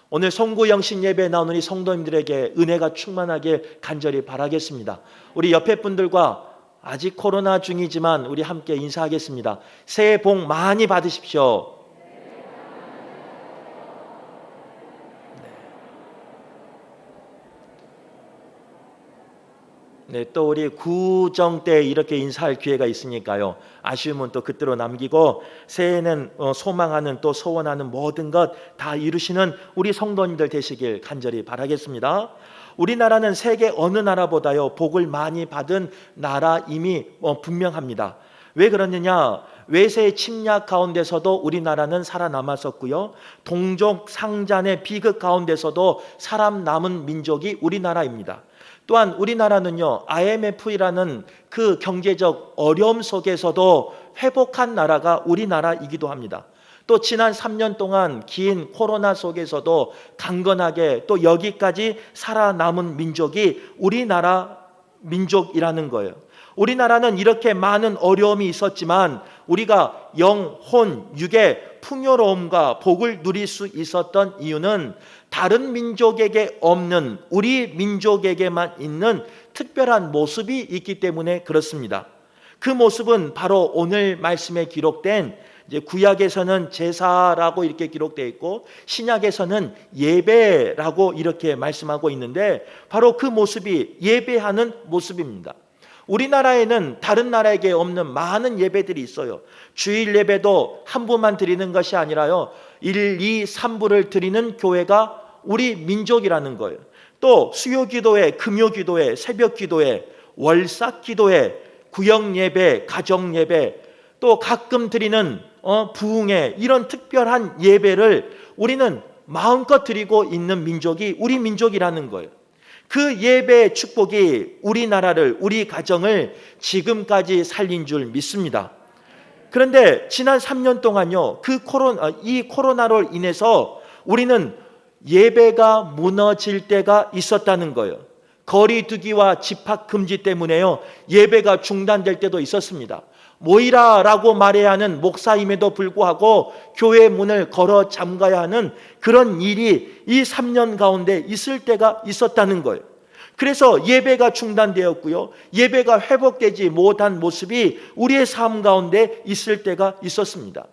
오늘 송구 영신 예배에 나온 우리 성도님들에게 은혜가 충만하게 간절히 바라겠습니다. 우리 옆에 분들과 아직 코로나 중이지만 우리 함께 인사하겠습니다. 새해 복 많이 받으십시오. 네, 또 우리 구정 때 이렇게 인사할 기회가 있으니까요. 아쉬움은 또 그때로 남기고 새해에는 소망하는 또 소원하는 모든 것 다 이루시는 우리 성도님들 되시길 간절히 바라겠습니다. 우리나라는 세계 어느 나라보다요 복을 많이 받은 나라임이 분명합니다. 왜 그러느냐? 외세의 침략 가운데서도 우리나라는 살아남았었고요. 동족 상잔의 비극 가운데서도 살아남은 민족이 우리나라입니다. 또한 우리나라는요 IMF라는 그 경제적 어려움 속에서도 회복한 나라가 우리나라이기도 합니다. 또 지난 3년 동안 긴 코로나 속에서도 강건하게 또 여기까지 살아남은 민족이 우리나라 민족이라는 거예요. 우리나라는 이렇게 많은 어려움이 있었지만 우리가 영, 혼, 육의 풍요로움과 복을 누릴 수 있었던 이유는 다른 민족에게 없는 우리 민족에게만 있는 특별한 모습이 있기 때문에 그렇습니다. 그 모습은 바로 오늘 말씀에 기록된 이제 구약에서는 제사라고 이렇게 기록되어 있고 신약에서는 예배라고 이렇게 말씀하고 있는데 바로 그 모습이 예배하는 모습입니다. 우리나라에는 다른 나라에게 없는 많은 예배들이 있어요. 주일 예배도 한 부만 드리는 것이 아니라요 1, 2, 3부를 드리는 교회가 우리 민족이라는 거예요. 또 수요 기도회, 금요 기도회, 새벽 기도회, 월삭 기도회, 구역 예배, 가정 예배, 또 가끔 드리는 부흥회, 이런 특별한 예배를 우리는 마음껏 드리고 있는 민족이 우리 민족이라는 거예요. 그 예배의 축복이 우리나라를, 우리 가정을 지금까지 살린 줄 믿습니다. 그런데 지난 3년 동안요 이 코로나로 인해서 우리는 예배가 무너질 때가 있었다는 거예요. 거리두기와 집합 금지 때문에요 예배가 중단될 때도 있었습니다. 모이라라고 말해야 하는 목사임에도 불구하고 교회 문을 걸어 잠가야 하는 그런 일이 이 3년 가운데 있을 때가 있었다는 거예요. 그래서 예배가 중단되었고요 예배가 회복되지 못한 모습이 우리의 삶 가운데 있을 때가 있었습니다.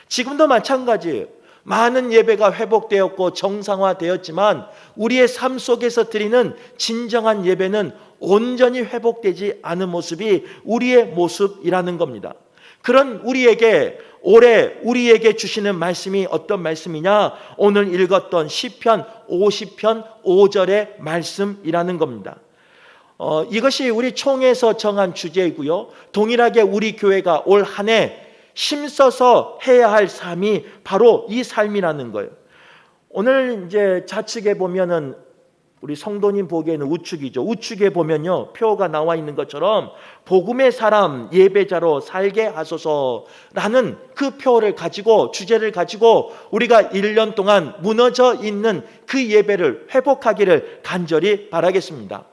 지금도 마찬가지예요. 많은 예배가 회복되었고 정상화되었지만 우리의 삶 속에서 드리는 진정한 예배는 온전히 회복되지 않은 모습이 우리의 모습이라는 겁니다. 그런 우리에게 올해 우리에게 주시는 말씀이 어떤 말씀이냐? 오늘 읽었던 시편 50편 5절의 말씀이라는 겁니다. 이것이 우리 총회에서 정한 주제이고요 동일하게 우리 교회가 올 한 해 힘써서 해야 할 삶이 바로 이 삶이라는 거예요. 오늘 이제 좌측에 보면은 우리 성도님 보기에는 우측이죠. 우측에 보면요 표가 나와 있는 것처럼 복음의 사람 예배자로 살게 하소서라는 그 표를 가지고 주제를 가지고 우리가 1년 동안 무너져 있는 그 예배를 회복하기를 간절히 바라겠습니다.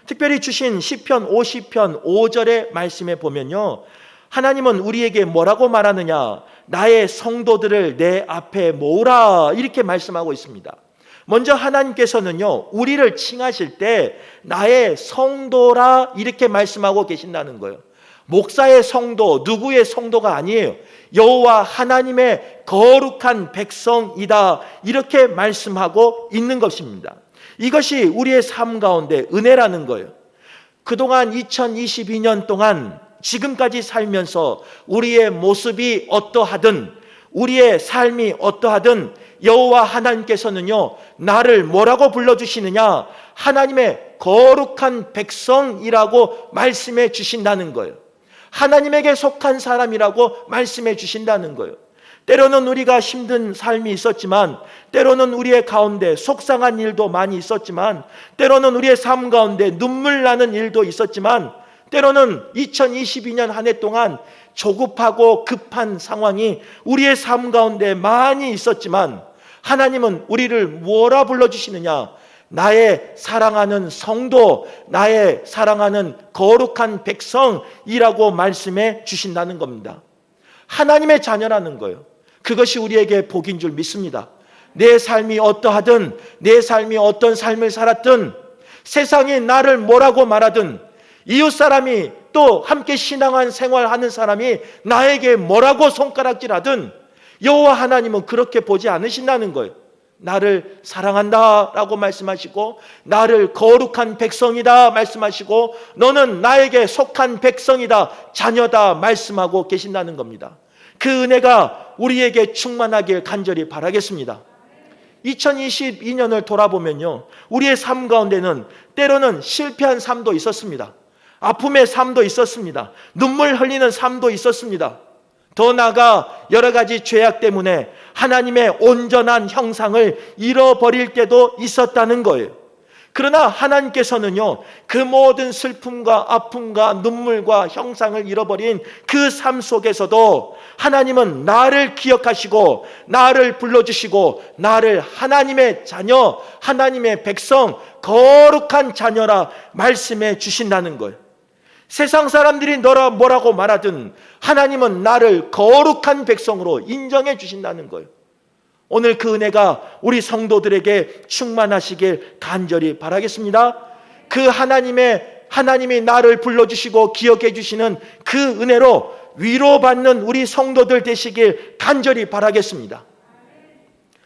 특별히 주신 시편 50편 5절의 말씀에 보면요 하나님은 우리에게 뭐라고 말하느냐? 나의 성도들을 내 앞에 모으라 이렇게 말씀하고 있습니다. 먼저 하나님께서는요 우리를 칭하실 때 나의 성도라 이렇게 말씀하고 계신다는 거예요. 목사의 성도, 누구의 성도가 아니에요. 여호와 하나님의 거룩한 백성이다 이렇게 말씀하고 있는 것입니다. 이것이 우리의 삶 가운데 은혜라는 거예요. 그동안 2022년 동안 지금까지 살면서 우리의 모습이 어떠하든 우리의 삶이 어떠하든 여호와 하나님께서는요 나를 뭐라고 불러주시느냐? 하나님의 거룩한 백성이라고 말씀해 주신다는 거예요. 하나님에게 속한 사람이라고 말씀해 주신다는 거예요. 때로는 우리가 힘든 삶이 있었지만 때로는 우리의 가운데 속상한 일도 많이 있었지만 때로는 우리의 삶 가운데 눈물 나는 일도 있었지만 때로는 2022년 한 해 동안 조급하고 급한 상황이 우리의 삶 가운데 많이 있었지만 하나님은 우리를 뭐라 불러주시느냐? 나의 사랑하는 성도, 나의 사랑하는 거룩한 백성이라고 말씀해 주신다는 겁니다. 하나님의 자녀라는 거예요. 그것이 우리에게 복인 줄 믿습니다. 내 삶이 어떠하든, 내 삶이 어떤 삶을 살았든, 세상이 나를 뭐라고 말하든, 이웃 사람이 또 함께 신앙한 생활하는 사람이 나에게 뭐라고 손가락질하든 여호와 하나님은 그렇게 보지 않으신다는 거예요. 나를 사랑한다라고 말씀하시고, 나를 거룩한 백성이다 말씀하시고, 너는 나에게 속한 백성이다, 자녀다 말씀하고 계신다는 겁니다. 그 은혜가 우리에게 충만하길 간절히 바라겠습니다. 2022년을 돌아보면요, 우리의 삶 가운데는 때로는 실패한 삶도 있었습니다. 아픔의 삶도 있었습니다. 눈물 흘리는 삶도 있었습니다. 더 나아가 여러 가지 죄악 때문에 하나님의 온전한 형상을 잃어버릴 때도 있었다는 거예요. 그러나 하나님께서는요, 그 모든 슬픔과 아픔과 눈물과 형상을 잃어버린 그 삶 속에서도 하나님은 나를 기억하시고 나를 불러주시고 나를 하나님의 자녀, 하나님의 백성, 거룩한 자녀라 말씀해 주신다는 거예요. 세상 사람들이 너라 뭐라고 말하든 하나님은 나를 거룩한 백성으로 인정해 주신다는 거예요. 오늘 그 은혜가 우리 성도들에게 충만하시길 간절히 바라겠습니다. 그 하나님이 나를 불러주시고 기억해 주시는 그 은혜로 위로받는 우리 성도들 되시길 간절히 바라겠습니다.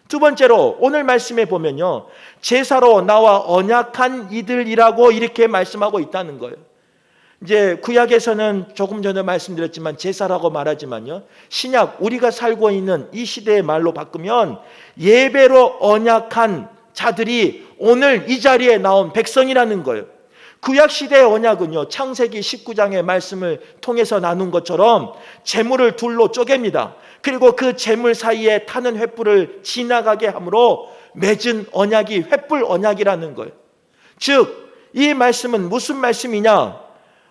두 번째로 오늘 말씀에 보면요, 제사로 나와 언약한 이들이라고 이렇게 말씀하고 있다는 거예요. 이제 구약에서는 조금 전에 말씀드렸지만 제사라고 말하지만요, 신약 우리가 살고 있는 이 시대의 말로 바꾸면 예배로 언약한 자들이 오늘 이 자리에 나온 백성이라는 거예요. 구약 시대의 언약은요, 창세기 19장의 말씀을 통해서 나눈 것처럼 재물을 둘로 쪼갭니다. 그리고 그 재물 사이에 타는 횃불을 지나가게 함으로 맺은 언약이 횃불 언약이라는 거예요. 즉 이 말씀은 무슨 말씀이냐?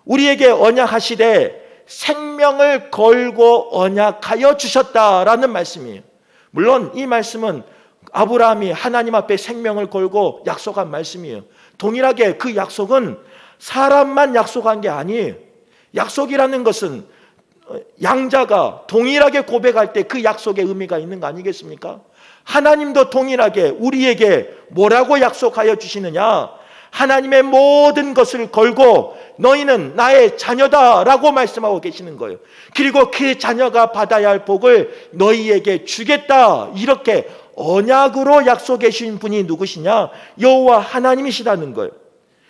우리에게 언약하시되 생명을 걸고 언약하여 주셨다라는 말씀이에요. 물론 이 말씀은 아브라함이 하나님 앞에 생명을 걸고 약속한 말씀이에요. 동일하게 그 약속은 사람만 약속한 게 아니에요. 약속이라는 것은 양자가 동일하게 고백할 때 그 약속의 의미가 있는 거 아니겠습니까? 하나님도 동일하게 우리에게 뭐라고 약속하여 주시느냐? 하나님의 모든 것을 걸고 너희는 나의 자녀다라고 말씀하고 계시는 거예요. 그리고 그 자녀가 받아야 할 복을 너희에게 주겠다, 이렇게 언약으로 약속해 주신 분이 누구시냐? 여호와 하나님이시다는 거예요.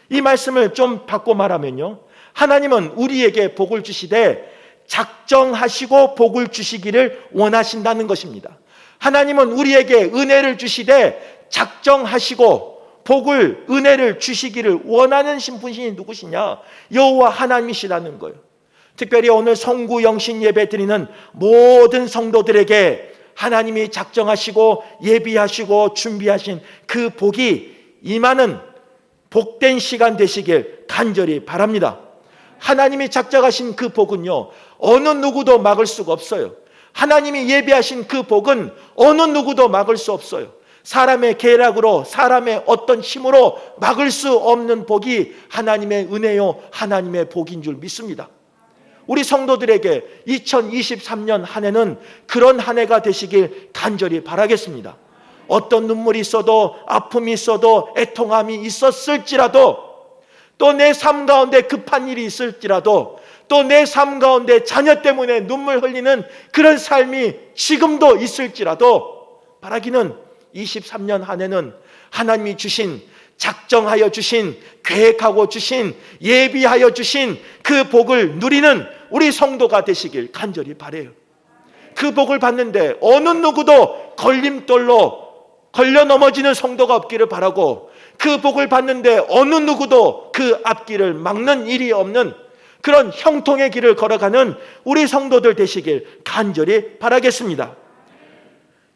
이 말씀을 좀 바꿔 말하면요, 하나님은 우리에게 복을 주시되 작정하시고 복을 주시기를 원하신다는 것입니다. 하나님은 우리에게 은혜를 주시되 작정하시고 복을, 은혜를 주시기를 원하는 분이 누구시냐? 여호와 하나님이시라는 거예요. 특별히 오늘 성구 영신 예배 드리는 모든 성도들에게 하나님이 작정하시고 예비하시고 준비하신 그 복이 임하는 복된 시간 되시길 간절히 바랍니다. 하나님이 작정하신 그 복은요, 어느 누구도 막을 수가 없어요. 하나님이 예비하신 그 복은 어느 누구도 막을 수 없어요. 사람의 계략으로, 사람의 어떤 힘으로 막을 수 없는 복이 하나님의 은혜요, 하나님의 복인 줄 믿습니다. 우리 성도들에게 2023년 한 해는 그런 한 해가 되시길 간절히 바라겠습니다. 어떤 눈물이 있어도, 아픔이 있어도, 애통함이 있었을지라도, 또 내 삶 가운데 급한 일이 있을지라도, 또 내 삶 가운데 자녀 때문에 눈물 흘리는 그런 삶이 지금도 있을지라도, 바라기는 23년 한 해는 하나님이 주신, 작정하여 주신, 계획하고 주신, 예비하여 주신 그 복을 누리는 우리 성도가 되시길 간절히 바라요. 그 복을 받는데 어느 누구도 걸림돌로 걸려 넘어지는 성도가 없기를 바라고, 그 복을 받는데 어느 누구도 그 앞길을 막는 일이 없는 그런 형통의 길을 걸어가는 우리 성도들 되시길 간절히 바라겠습니다.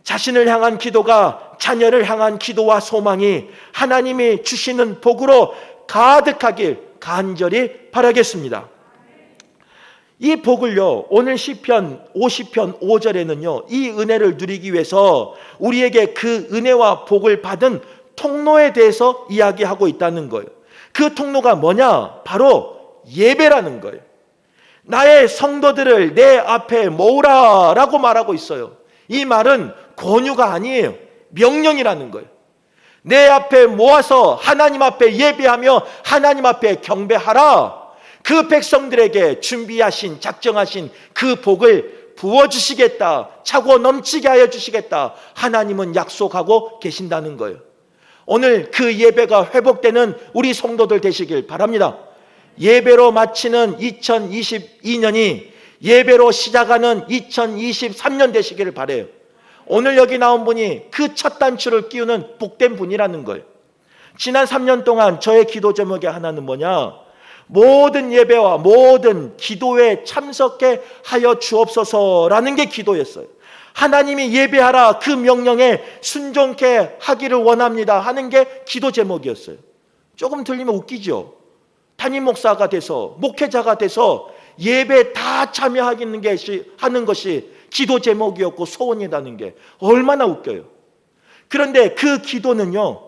자신을 향한 기도가 자녀를 향한 기도와 소망이 하나님이 주시는 복으로 가득하길 간절히 바라겠습니다. 이 복을요, 오늘 시편 50편 5절에는요, 이 은혜를 누리기 위해서 우리에게 그 은혜와 복을 받은 통로에 대해서 이야기하고 있다는 거예요. 그 통로가 뭐냐? 바로 예배라는 거예요. 나의 성도들을 내 앞에 모으라 라고 말하고 있어요. 이 말은 권유가 아니에요. 명령이라는 거예요. 내 앞에 모아서 하나님 앞에 예배하며 하나님 앞에 경배하라. 그 백성들에게 준비하신 작정하신 그 복을 부어주시겠다, 차고 넘치게 하여 주시겠다, 하나님은 약속하고 계신다는 거예요. 오늘 그 예배가 회복되는 우리 성도들 되시길 바랍니다. 예배로 마치는 2022년이 예배로 시작하는 2023년 되시기를 바라요. 오늘 여기 나온 분이 그 첫 단추를 끼우는 복된 분이라는 거예요. 지난 3년 동안 저의 기도 제목의 하나는 뭐냐? 모든 예배와 모든 기도에 참석해 하여 주옵소서라는 게 기도였어요. 하나님이 예배하라 그 명령에 순종케 하기를 원합니다 하는 게 기도 제목이었어요. 조금 들리면 웃기죠. 담임 목사가 돼서 목회자가 돼서 예배 다 참여하는 것이 기도 제목이었고 소원이라는 게 얼마나 웃겨요. 그런데 그 기도는요,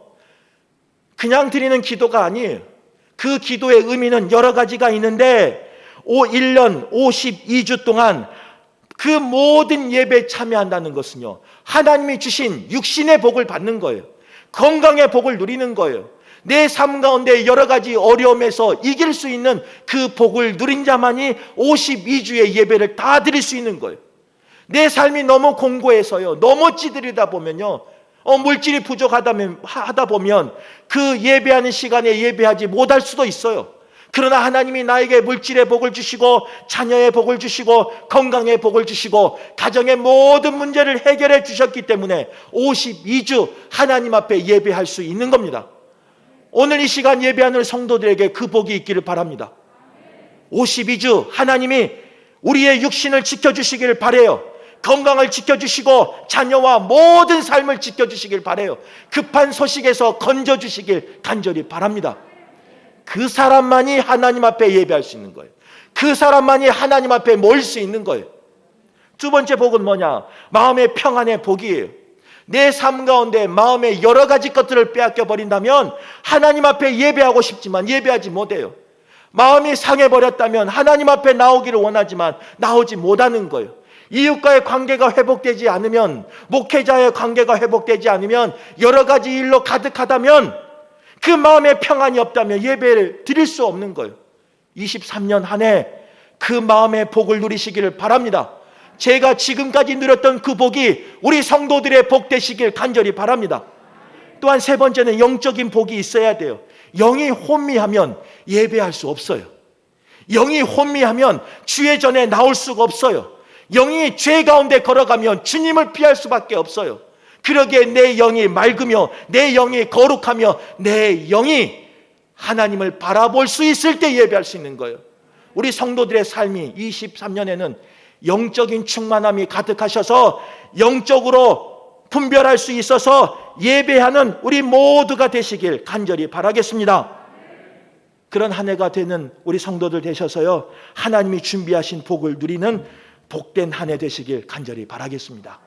그냥 드리는 기도가 아니에요. 그 기도의 의미는 여러 가지가 있는데 1년 52주 동안 그 모든 예배에 참여한다는 것은요, 하나님이 주신 육신의 복을 받는 거예요. 건강의 복을 누리는 거예요. 내 삶 가운데 여러 가지 어려움에서 이길 수 있는 그 복을 누린 자만이 52주의 예배를 다 드릴 수 있는 거예요. 내 삶이 너무 공고해서요, 너무 찌들이다 보면요, 물질이 부족하다 보면 그 예배하는 시간에 예배하지 못할 수도 있어요. 그러나 하나님이 나에게 물질의 복을 주시고 자녀의 복을 주시고 건강의 복을 주시고 가정의 모든 문제를 해결해 주셨기 때문에 52주 하나님 앞에 예배할 수 있는 겁니다. 오늘 이 시간 예배하는 성도들에게 그 복이 있기를 바랍니다. 52주 하나님이 우리의 육신을 지켜주시기를 바라요. 건강을 지켜주시고 자녀와 모든 삶을 지켜주시길 바라요. 급한 소식에서 건져주시길 간절히 바랍니다. 그 사람만이 하나님 앞에 예배할 수 있는 거예요. 그 사람만이 하나님 앞에 모일 수 있는 거예요. 두 번째 복은 뭐냐? 마음의 평안의 복이에요. 내 삶 가운데 마음의 여러 가지 것들을 빼앗겨 버린다면 하나님 앞에 예배하고 싶지만 예배하지 못해요. 마음이 상해버렸다면 하나님 앞에 나오기를 원하지만 나오지 못하는 거예요. 이웃과의 관계가 회복되지 않으면, 목회자의 관계가 회복되지 않으면, 여러 가지 일로 가득하다면, 그 마음에 평안이 없다면 예배를 드릴 수 없는 거예요. 23년 한 해 그 마음의 복을 누리시기를 바랍니다. 제가 지금까지 누렸던 그 복이 우리 성도들의 복 되시길 간절히 바랍니다. 또한 세 번째는 영적인 복이 있어야 돼요. 영이 혼미하면 예배할 수 없어요. 영이 혼미하면 주의 전에 나올 수가 없어요. 영이 죄 가운데 걸어가면 주님을 피할 수밖에 없어요. 그러기에 내 영이 맑으며 내 영이 거룩하며 내 영이 하나님을 바라볼 수 있을 때 예배할 수 있는 거예요. 우리 성도들의 삶이 23년에는 영적인 충만함이 가득하셔서 영적으로 분별할 수 있어서 예배하는 우리 모두가 되시길 간절히 바라겠습니다. 그런 한 해가 되는 우리 성도들 되셔서요, 하나님이 준비하신 복을 누리는 복된 한 해 되시길 간절히 바라겠습니다.